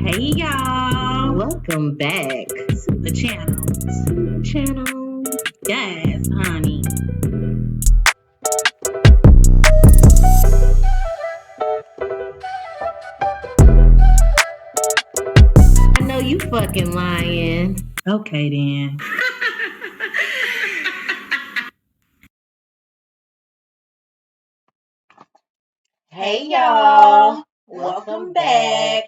Hey y'all, Welcome back to the channel. Yes, honey. I know you fucking lying. Okay then. Hey y'all, Welcome back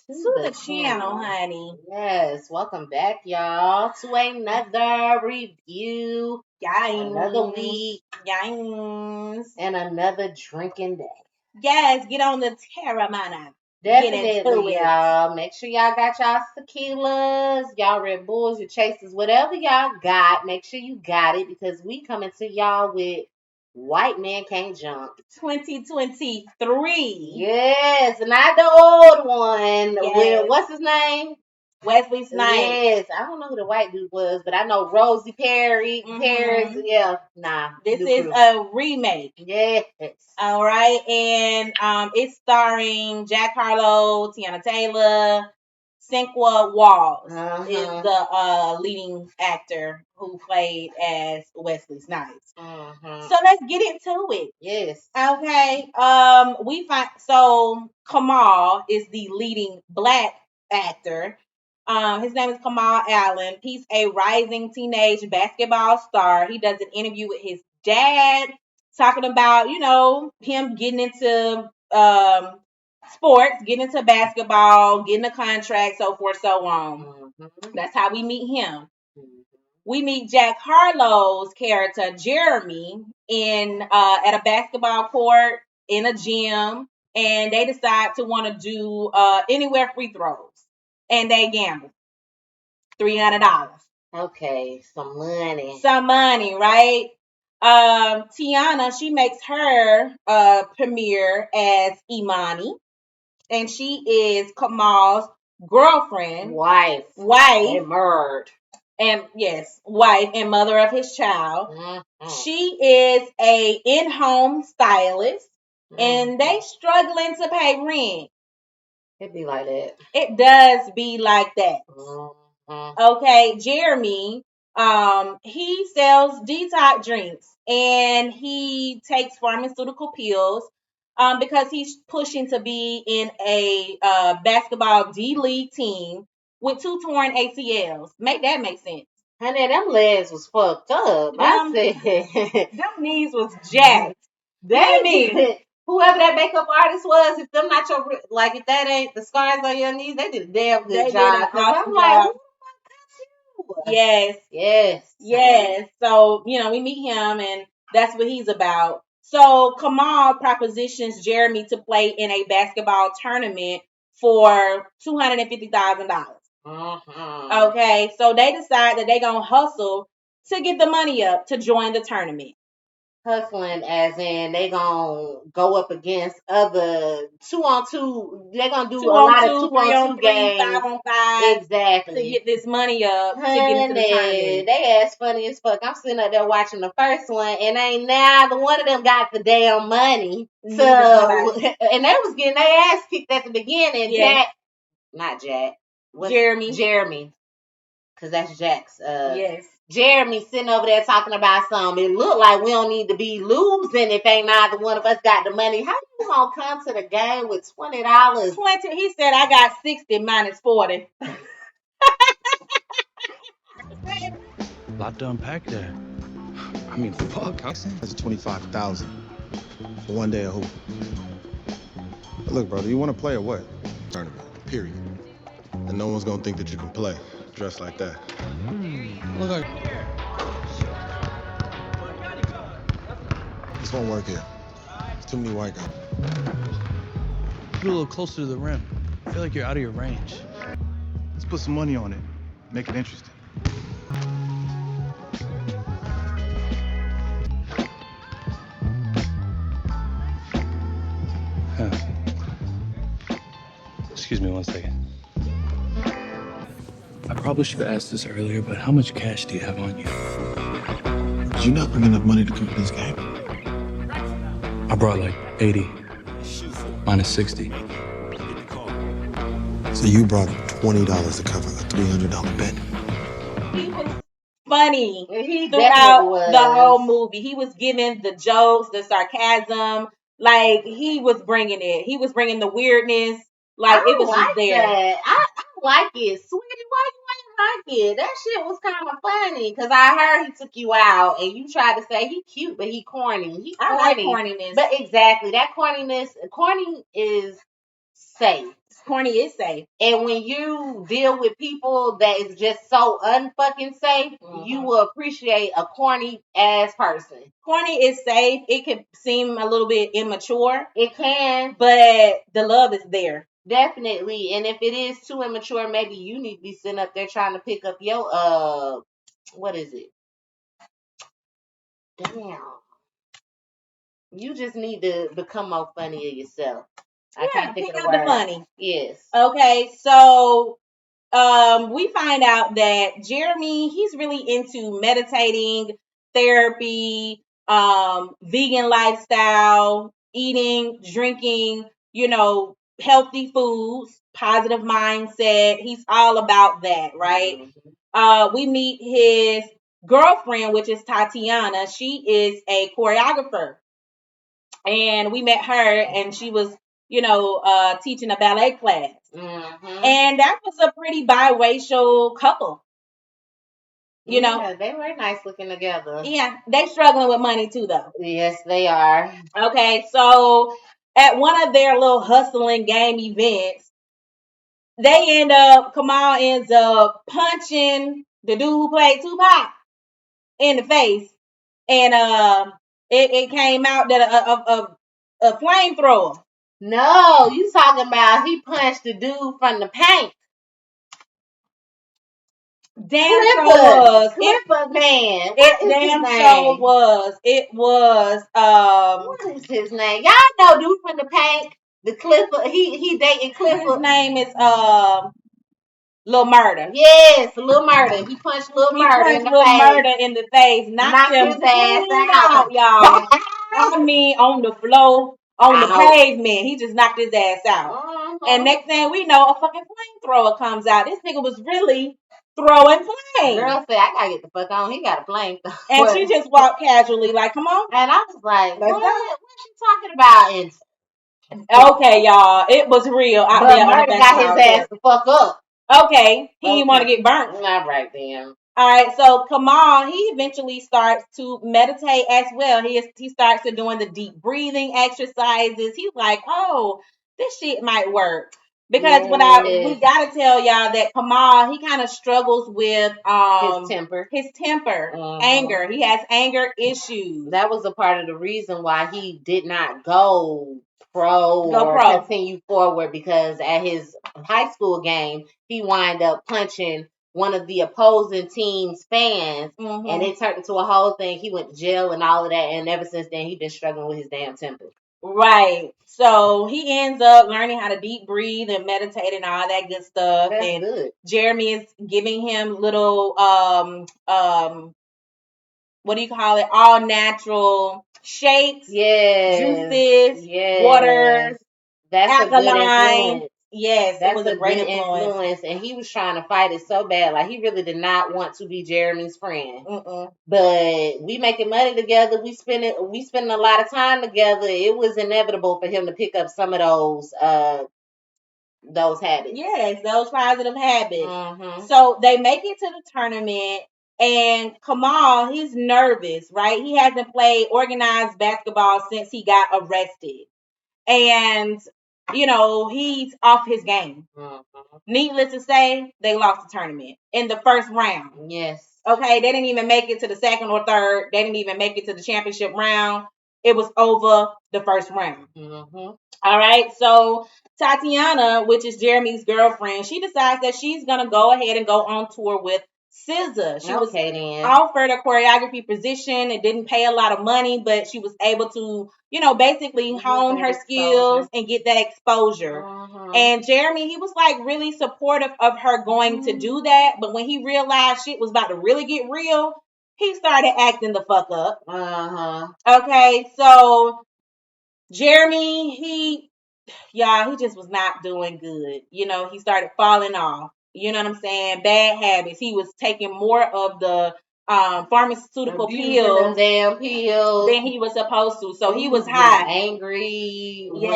to the channel, channel. honey. Yes, welcome back, y'all, to another review, another week, Yes. and another drinking day. Yes, get on the Terramana. Definitely, y'all. Make sure y'all got y'all tequilas, y'all Red Bulls, your chasers, whatever y'all got. Make sure you got it because we coming to y'all with White Men Can't Jump 2023. Yes, not the old one. Yes. With what's his name? Wesley Snipes. Yes, I don't know who the white dude was, but I know Rosie Perry. Paris. Yeah, nah. This is a remake. Yes. All right, and it's starring Jackharlow, Teyanataylor, sinquawalls is the leading actor who played as Wesley Snipes. So let's get into it. Yes. Okay. We find Kamal is the leading black actor. His name is Kamal Allen. He's a rising teenage basketball star. He does an interview with his dad talking about, him getting into sports, getting into basketball, getting a contract, so forth, so on. That's how we meet him. We meet Jackharlow's character, Jeremy, at a basketball court in a gym, and they decide to want to do anywhere free throws, and they gamble $300. Okay, some money. Some money, right? Tiana, she makes her premiere as Imani, and she is Kamal's girlfriend, wife, and murdered. And yes, wife and mother of his child. She is a in-home stylist, and they struggling to pay rent. It be like that. It does be like that. Okay, Jeremy, he sells detox drinks, and he takes pharmaceutical pills because he's pushing to be in a basketball D-League team with 2 torn ACLs. Make sense. Honey, them legs was fucked up. I said them knees was jacked. Whoever that makeup artist was, if them not your if that ain't the scars on your knees, they did a damn good job. I'm like, yes. So we meet him, and that's what he's about. So Kamal propositions Jeremy to play in a basketball tournament for $250,000. Okay, so they decide that they're gonna hustle to get the money up to join the tournament. Hustling as in they gonna go up against other 2-on-2. They're gonna do a lot of 2-on-2 games, 5-on-5, exactly, to get this money up to get into the tournament. They ass funny as fuck. I'm sitting up there watching the first one, and ain't neither one of them got the damn money. And they was getting their ass kicked at the beginning. Yeah. Jeremy, because that's Jack's. Yes. Jeremy sitting over there talking about something. It looked like we don't need to be losing if ain't neither one of us got the money. How you gonna come to the game with $20? 20. He said I got 60 minus 40. Lot to unpack there. I mean, fuck. That's 25,000 for one day of hoop. Look, brother, you want to play or what? Tournament, period. And no one's gonna think that you can play dressed like that. Look like this won't work here. There's too many white guys. Get a little closer to the rim. I feel like you're out of your range. Let's put some money on it. Make it interesting. Excuse me 1 second. I probably should have asked this earlier, but how much cash do you have on you? Did you not bring enough money to come to this game? I brought like 80 minus 60. It's So you brought $20 to cover a $300 bet? He was funny He throughout was. the whole movie. He was giving the jokes, the sarcasm. Like, he was bringing it. He was bringing the weirdness. Like, it was just there. That. I like it. Sweetie, why you ain't like it? That shit was kind of funny. Because I heard he took you out and you tried to say he cute, but he corny. He corny. I like corniness. But exactly. That corny is safe. Corny is safe. And when you deal with people that is just so unfucking safe, you will appreciate a corny ass person. Corny is safe. It can seem a little bit immature. It can. But the love is there. Definitely. And if it is too immature, maybe you need to be sitting up there trying to pick up your what is it? Damn. You just need to become more funny of yourself. I can't think of the word. Funny. Yes. Okay, so we find out that Jeremy, he's really into meditating, therapy, vegan lifestyle, eating, drinking, healthy foods, positive mindset. He's all about that, right? We meet his girlfriend, which is Tatiana. She is a choreographer. And we met her, and she was, teaching a ballet class. And that was a pretty biracial couple. Yeah, they were nice looking together. Yeah, they struggling with money too, though. Yes, they are. Okay, so at one of their little hustling game events, Kamal ends up punching the dude who played Tupac in the face. And it came out that a flamethrower. No, you talking about he punched the dude from the paint. Damn sure was. Clipper man. It damn sure was. It was what is his name? Y'all know dude from the paint. The Clipper. He dating Clipper. His name is Lil Murder. Yes, Lil Murder. He punched Lil Murder in the face. Murder in the face. Knocked him his ass out, y'all. I mean, on the floor, on the pavement. He just knocked his ass out. And next thing we know, a fucking flamethrower comes out. This nigga was really throwing flames. Girl said, I gotta get the fuck on. He got a flamethrower. And she just walked casually, like, come on. And I was like, what she talking about? Okay, y'all. It was real. But Murder got his ass the fuck up. Okay. He didn't want to get burnt. All right, then. All right, so Kamal, he eventually starts to meditate as well. He starts to doing the deep breathing exercises. He's like, oh, this shit might work. Because we gotta tell y'all that Kamal, he kind of struggles with his temper, anger. He has anger issues. That was a part of the reason why he did not go pro or continue forward, because at his high school game, he wind up punching one of the opposing team's fans, and it turned into a whole thing. He went to jail and all of that, and ever since then, he's been struggling with his damn temper. Right. So he ends up learning how to deep breathe and meditate and all that good stuff. That's good. Jeremy is giving him little what do you call it? All natural shakes, juices, waters. That's alkaline. A good influence. Yes, that was a great influence. And he was trying to fight it so bad. Like, he really did not want to be Jeremy's friend. But we making money together. We spending a lot of time together. It was inevitable for him to pick up some of those habits. Yes, those positive habits. So they make it to the tournament, and Kamal, he's nervous, right? He hasn't played organized basketball since he got arrested. And he's off his game. Needless to say, they lost the tournament in the first round. Yes. Okay, they didn't even make it to the second or third. They didn't even make it to the championship round. It was over the first round. All right, so Tatiana, which is Jeremy's girlfriend, she decides that she's going to go ahead and go on tour with SZA. She was offered a choreography position. It didn't pay a lot of money, but she was able to, basically hone her skills and get that exposure. And Jeremy, he was like really supportive of her going to do that. But when he realized shit was about to really get real, he started acting the fuck up. Okay, so Jeremy, y'all, he just was not doing good. He started falling off. You know what I'm saying? Bad habits. He was taking more of the pharmaceutical pills damn pills than he was supposed to. So he was getting high. angry Yes.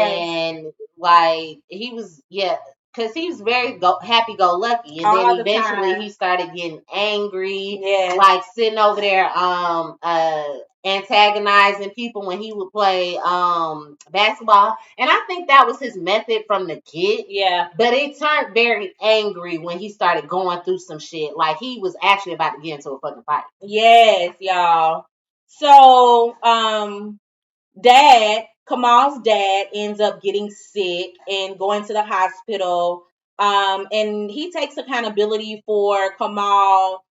when like he was because he was very happy-go-lucky, and All then the eventually time. he started getting angry, Yes. like sitting over there antagonizing people when he would play basketball. And I think that was his method from the get. Yeah. But it turned very angry when he started going through some shit. Like he was actually about to get into a fucking fight. Yes, y'all. So, Kamal's dad ends up getting sick and going to the hospital. And he takes accountability for Kamal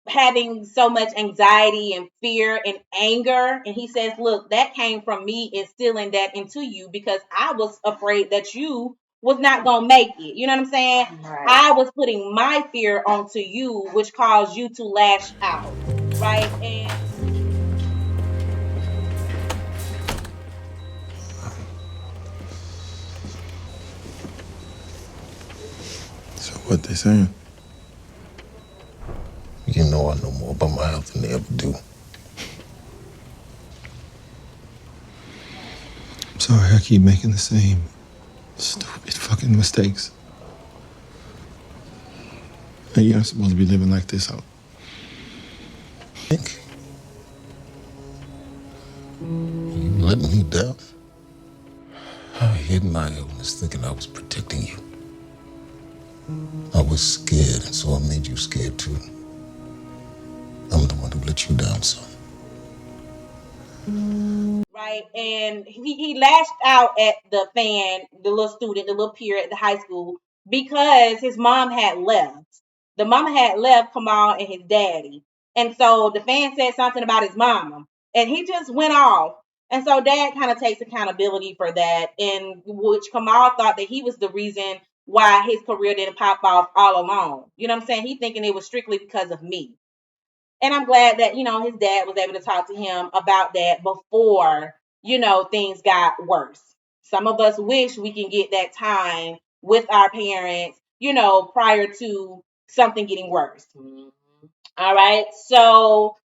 having so much anxiety and fear and anger. And he says, look, that came from me instilling that into you because I was afraid that you was not gonna make it. You know what I'm saying? Right. I was putting my fear onto you, which caused you to lash out. Right. And So what they saying? You know I know more about my health than they ever do. I'm sorry I keep making the same stupid fucking mistakes. Hey, you're not supposed to be living like this out. Think you let me down? I hid my illness thinking I was protecting you. I was scared, and so I made you scared too. I'm the one who let you down, son. right, and he lashed out at the fan, the little student, the little peer at the high school because his mom had left. The mama had left Kamal and his daddy, and so the fan said something about his mama, and he just went off. And so dad kind of takes accountability for that, in which Kamal thought that he was the reason why his career didn't pop off all along. You know what I'm saying? He thinking it was strictly because of me. And I'm glad that, his dad was able to talk to him about that before, things got worse. Some of us wish we can get that time with our parents, prior to something getting worse. Mm-hmm. All right. So,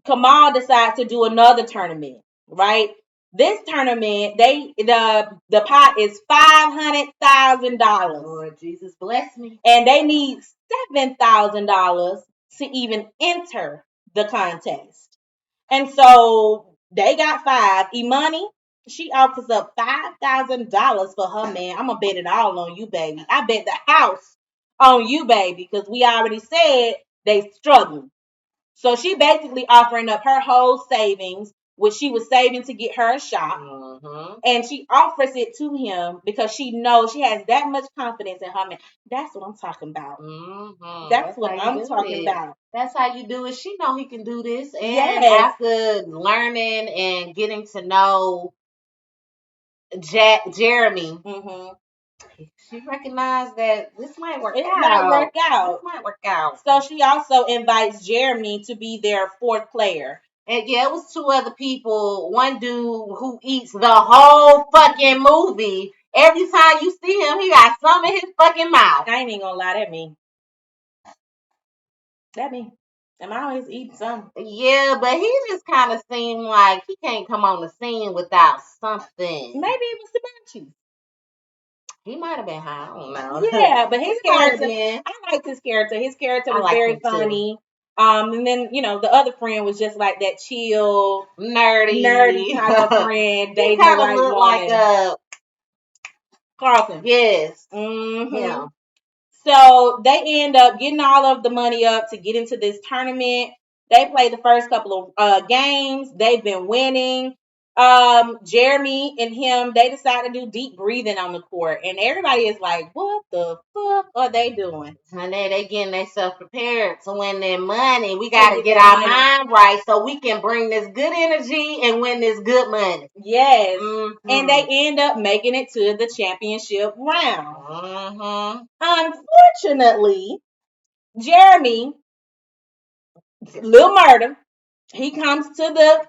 Kamal decides to do another tournament, right? This tournament, the pot is $500,000. Lord Jesus bless me. And they need $7,000 to even enter the contest. And so they got five. Imani, she offers up $5,000 for her man. I'm gonna bet it all on you, baby. I bet the house on you, baby, because we already said they struggling. So she basically offering up her whole savings, which she was saving to get her a shop. Mm-hmm. And she offers it to him because she knows she has that much confidence in her man. That's what I'm talking about. Mm-hmm. That's what I'm talking about. That's how you do it. She know he can do this. And Yes. after learning and getting to know Jeremy, Mm-hmm. she recognized that this might work It out. might work out. This might work out. So she also invites Jeremy to be their fourth player. And yeah, it was two other people. One dude who eats the whole fucking movie. Every time you see him, he got some in his fucking mouth. I ain't even gonna lie, that me. And I always eat some. Yeah, but he just kind of seemed like he can't come on the scene without something. Maybe it was the munchies. He might have been high. I don't know. Yeah, but his character, I liked his character. His character was very funny. And then, the other friend was just like that chill, nerdy type of friend. They kind of looked like a Carlton. Yes. Mm-hmm. Yeah. So they end up getting all of the money up to get into this tournament. They played the first couple of games. They've been winning. Jeremy and him, they decide to do deep breathing on the court, and everybody is like, "What the fuck are they doing?" And they getting themselves prepared to win their money. We got to get our mind right so we can bring this good energy and win this good money. Yes. Mm-hmm. And they end up making it to the championship round. Mm-hmm. Unfortunately, Jeremy, little murder, he comes to the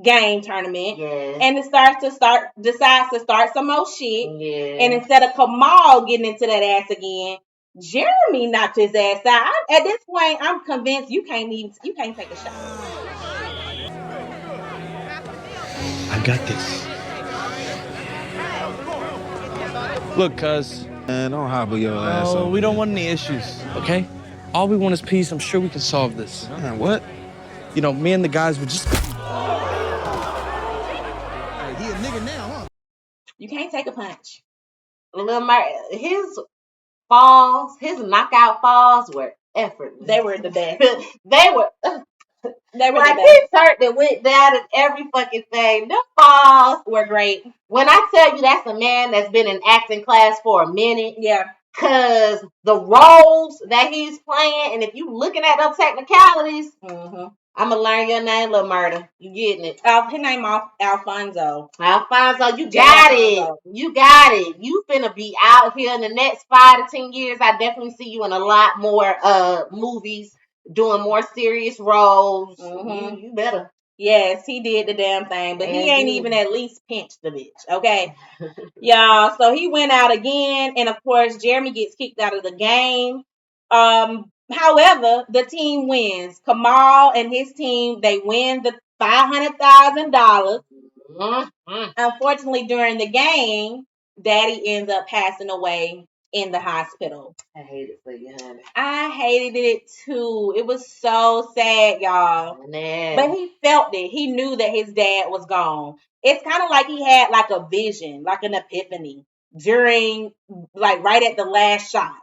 game tournament. Yes. And it decides to start some more shit. Yes. And instead of Kamal getting into that ass again, Jeremy knocked his ass out. At this point, I'm convinced you can't take a shot. I got this. Look, cuz. Man, don't hobble your ass No, over we don't there. want any issues, okay? All we want is peace. I'm sure we can solve this. Man, what? You know, me and the guys would just... Hey, he a nigga now, huh? You can't take a punch. His falls, his knockout falls were effortless. They were the best. They were like he turned and went down in every fucking thing. The falls were great. When I tell you that's a man that's been in acting class for a minute. Yeah. Cause the roles that he's playing, and if you looking at them technicalities, I'm gonna learn your name, little murder. You getting it? His name Alfonso. Alfonso, you got it. You got it. You finna be out here in the next 5 to 10 years. I definitely see you in a lot more movies, doing more serious roles. You better. Yes, he did the damn thing, but he ain't even at least pinched the bitch, okay? Y'all, so he went out again, and of course, Jeremy gets kicked out of the game. However, the team wins. Kamal and his team, they win the $500,000. Unfortunately, during the game, Daddy ends up passing away in the hospital. I hate it for you, honey. I hated it too. It was so sad, y'all. Man. But he felt it. He knew that his dad was gone. It's kind of like he had like a vision, like an epiphany during, like right at the last shot.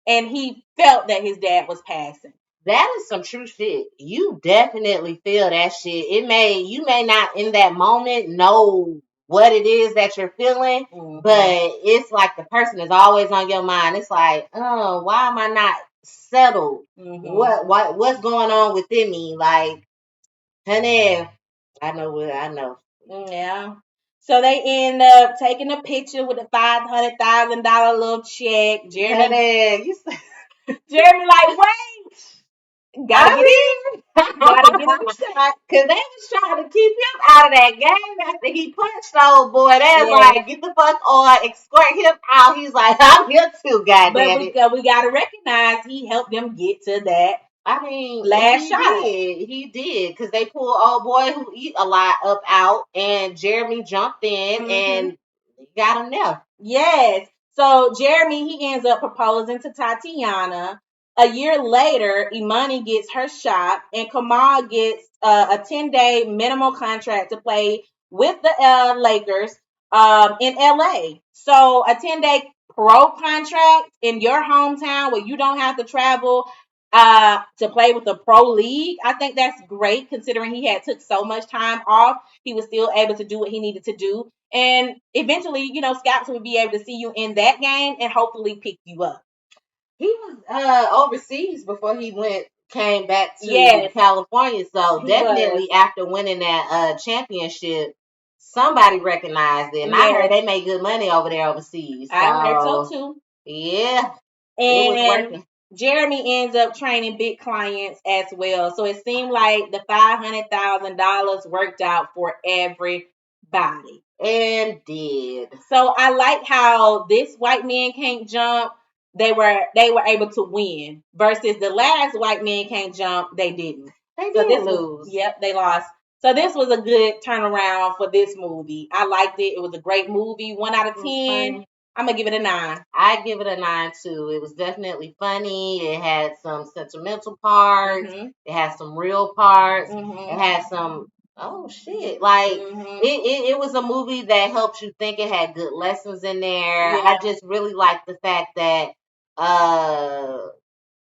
And he felt that his dad was passing. That is some true shit. You definitely feel that shit. You may not in that moment know what it is that you're feeling, but it's like the person is always on your mind. It's like, oh, why am I not settled? What's going on within me? Like, honey, I know. Yeah. So they end up taking a picture with a $500,000 little check. Jeremy like, wait. Gotta get in. Gotta get in the shot. Cause they was trying to keep him out of that game after he punched old boy. They was like, get the fuck on, escort him out. He's like, I'm here too, goddamn it. But we gotta recognize he helped them get to that. I mean, last shot. He did, because they pulled old boy who eat a lot up out, and Jeremy jumped in and got him there. Yes. So Jeremy, he ends up proposing to Tatiana. A year later, Imani gets her shot, and Kamal gets a 10-day minimal contract to play with the Lakers in LA. So a 10-day pro contract in your hometown where you don't have to travel to play with the pro league. I think that's great considering he had took so much time off. He was still able to do what he needed to do. And eventually, scouts would be able to see you in that game and hopefully pick you up. He was overseas before he came back to California. So definitely after winning that championship, somebody recognized it. And I heard they made good money over there overseas. So, I heard so too. Yeah. And it was working. Jeremy ends up training big clients as well. So it seemed like the $500,000 worked out for everybody. And did. So I like how this White Men Cant Jump, they were able to win versus the last White Men Cant Jump, they didn't. They did lose. They lost. So this was a good turnaround for this movie. I liked it. It was a great movie. 1 out of 10. I'm going to give it a 9. I give it a 9 too. It was definitely funny. It had some sentimental parts. It had some real parts. It had some, oh shit. Like, it was a movie that helped you think. It had good lessons in there. I just really liked the fact that,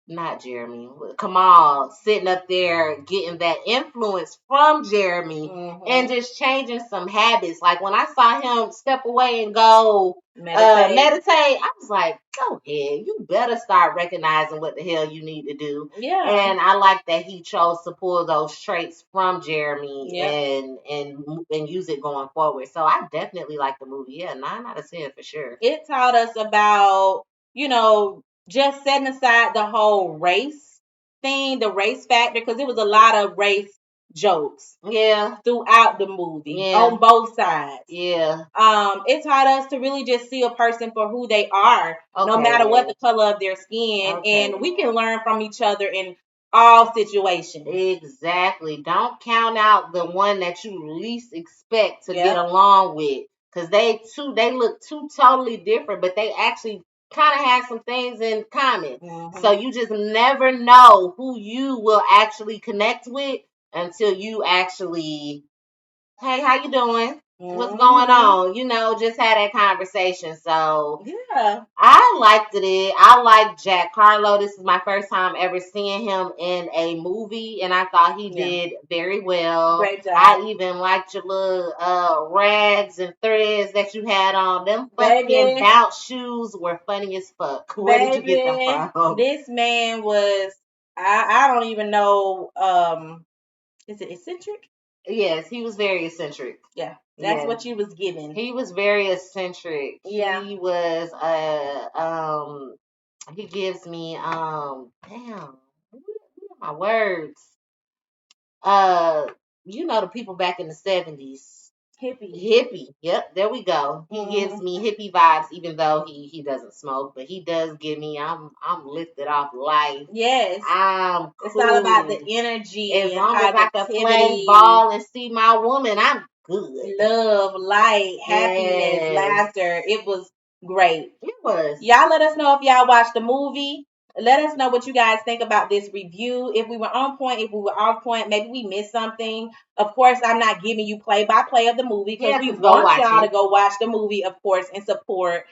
not Jeremy, Kamal sitting up there getting that influence from Jeremy and just changing some habits. Like when I saw him step away and go meditate, I was like, go ahead, you better start recognizing what the hell you need to do. Yeah. And I like that he chose to pull those traits from Jeremy and use it going forward. So I definitely like the movie. Yeah, 9 out of 10 for sure. It taught us about, just setting aside the whole race thing, the race factor, because it was a lot of race jokes. Yeah. Throughout the movie. Yeah. On both sides. Yeah. It taught us to really just see a person for who they are, no matter what the color of their skin. And we can learn from each other in all situations. Exactly. Don't count out the one that you least expect to get along with. Because they look two totally different, but they actually kind of have some things in common. Mm-hmm. So you just never know who you will actually connect with until you actually, hey, how you doing? What's going on? You know, just had that conversation. So yeah, I liked it. I like Jackharlow. This is my first time ever seeing him in a movie, and I thought he did very well. Great job. I even liked your little rags and threads that you had on. Them fucking bounce shoes were funny as fuck. Where did you get them from? This man was, I don't even know, is it eccentric? Yes, he was very eccentric. Yeah, that's what you was giving. He was very eccentric. Yeah. He was he gives me damn, what are my words? You know the people back in the 70s. Hippie. Yep, there we go. He gives me hippie vibes, even though he doesn't smoke, but he does give me. I'm lifted off life. Yes, I'm cool. It's all about the energy. As and long as I can positivity. play ball and see my woman, I'm good. Love, light, happiness, laughter. It was great. It was. Y'all let us know if y'all watched the movie. Let us know what you guys think about this review. If we were on point, if we were off point, maybe we missed something. Of course, I'm not giving you play-by-play of the movie because we want y'all to go watch the movie, of course, and support.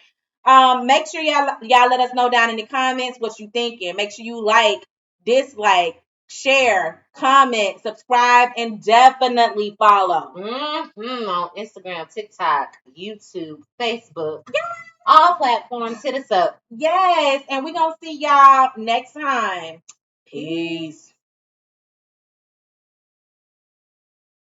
Make sure y'all let us know down in the comments what you thinking. Make sure you like, dislike, share, comment, subscribe, and definitely follow. On Instagram, TikTok, YouTube, Facebook. All platforms, hit us up. Yes, and we're going to see y'all next time. Peace.